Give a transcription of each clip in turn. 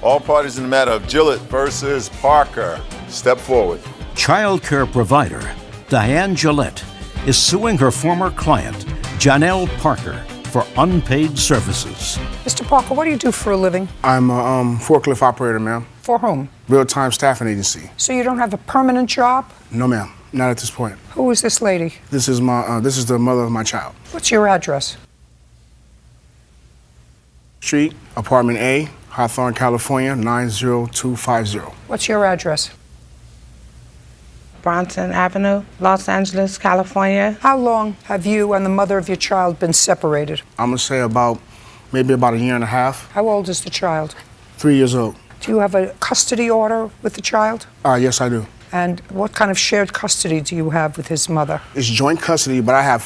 All parties in the matter of Gillett versus Parker. Step forward. Child care provider Diane Gillett is suing her former client, Janelle Parker, for unpaid services. Mr. Parker, what do you do for a living? I'm a forklift operator, ma'am. For whom? Real-time staffing agency. So you don't have a permanent job? No, ma'am. Not at this point. Who is this lady? This is the mother of my child. What's your address? Street, apartment A, Hawthorne, California, 90250. What's your address? Bronson Avenue, Los Angeles, California. How long have you and the mother of your child been separated? I'm gonna say maybe about a year and a half. How old is the child? 3 years old. Do you have a custody order with the child? Yes, I do. And what kind of shared custody do you have with his mother? It's joint custody, but I have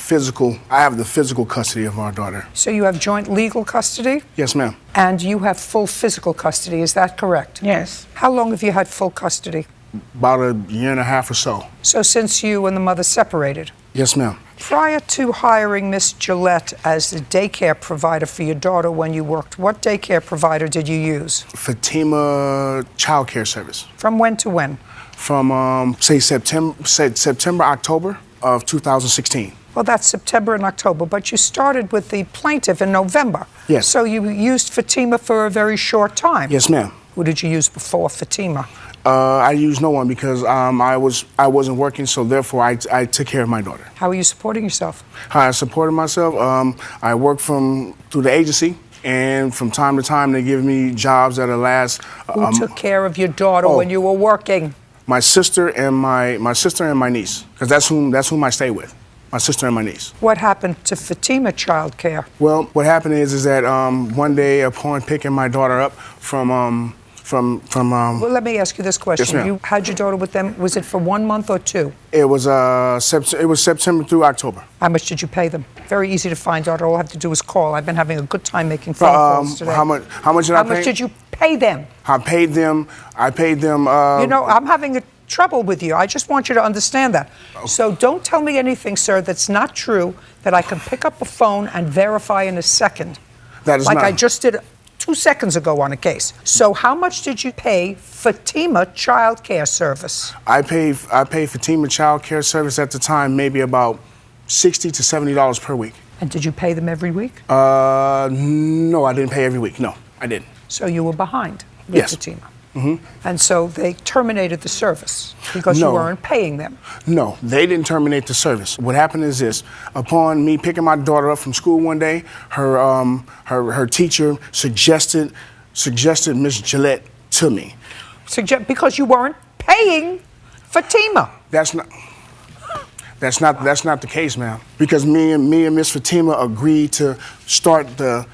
the physical custody of our daughter. So you have joint legal custody? Yes, ma'am. And you have full physical custody, is that correct? Yes. How long have you had full custody? About a year and a half or so. So since you and the mother separated? Yes, ma'am. Prior to hiring Miss Gillett as the daycare provider for your daughter when you worked, what daycare provider did you use? Fatima Child Care Service. From when to when? From, September, October of 2016. Well, that's September and October, but you started with the plaintiff in November. Yes. So you used Fatima for a very short time. Yes, ma'am. Who did you use before Fatima? I used no one because I wasn't working, so therefore I took care of my daughter. How are you supporting yourself? How I supported myself? I work through the agency, and from time to time they give me jobs that last. Who took care of your daughter when you were working? My sister and my niece, because that's whom I stay with. My sister and my niece. What happened to Fatima Child Care? Well, what happened is that one day upon picking my daughter up from Well, let me ask you this question. Yes, ma'am. You had your daughter with them. Was it for 1 month or 2? It was September through October. How much did you pay them? Very easy to find out. All I have to do is call. I've been having a good time making phone calls today. How much did I pay? How much did you pay them? I paid them. You know, I'm having trouble with you. I just want you to understand that. So don't tell me anything, sir, that's not true, that I can pick up a phone and verify in a second. That is like not. I just did 2 seconds ago on a case. So how much did you pay Fatima Child Care Service? I paid Fatima Child Care Service at the time maybe about $60 to $70 per week. And did you pay them every week? No, I didn't pay every week. No, I didn't. So you were behind with Yes. Fatima. Mm-hmm. And so they terminated the service because you weren't paying them. No, they didn't terminate the service. What happened is this: upon me picking my daughter up from school one day, her teacher suggested Miss Gillett to me. Because you weren't paying Fatima. That's not the case, ma'am. Because me and Miss Fatima agreed to start the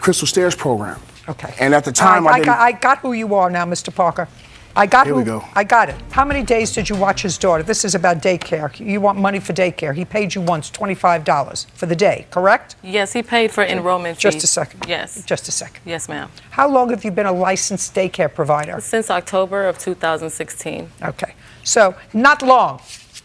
Crystal Stairs program. Okay. And at the time, I got who you are now, Mr. Parker. I got Here we go. I got it. How many days did you watch his daughter? This is about daycare. You want money for daycare. He paid you once $25 for the day, correct? Yes, he paid for enrollment fees. Just a second. Yes. Just a second. Yes, ma'am. How long have you been a licensed daycare provider? Since October of 2016. Okay. So not long.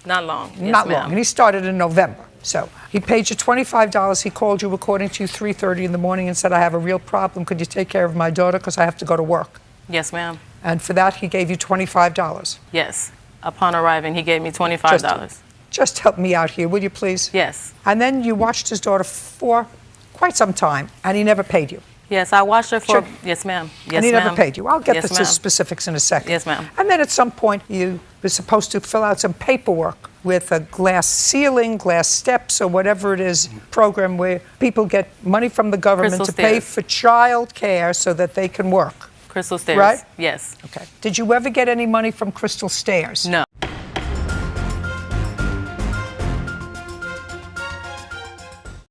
Not long. Yes, Not ma'am. long. And he started in November. So he paid you $25. He called you, according to you, 3:30 in the morning and said, I have a real problem. Could you take care of my daughter because I have to go to work? Yes, ma'am. And for that, he gave you $25. Yes. Upon arriving, he gave me $25. Just help me out here, will you please? Yes. And then you watched his daughter for quite some time, and he never paid you. Yes, I watched her for... Sure. Yes, ma'am. Yes, and he ma'am. never paid you. I'll get Yes, the ma'am. specifics in a second. Yes, ma'am. And then at some point, you were supposed to fill out some paperwork with a glass ceiling, glass steps, or whatever it is, program where people get money from the government Crystal to pay Stairs. for child care so that they can work. Crystal Stairs. Right? Yes. Okay. Did you ever get any money from Crystal Stairs? No.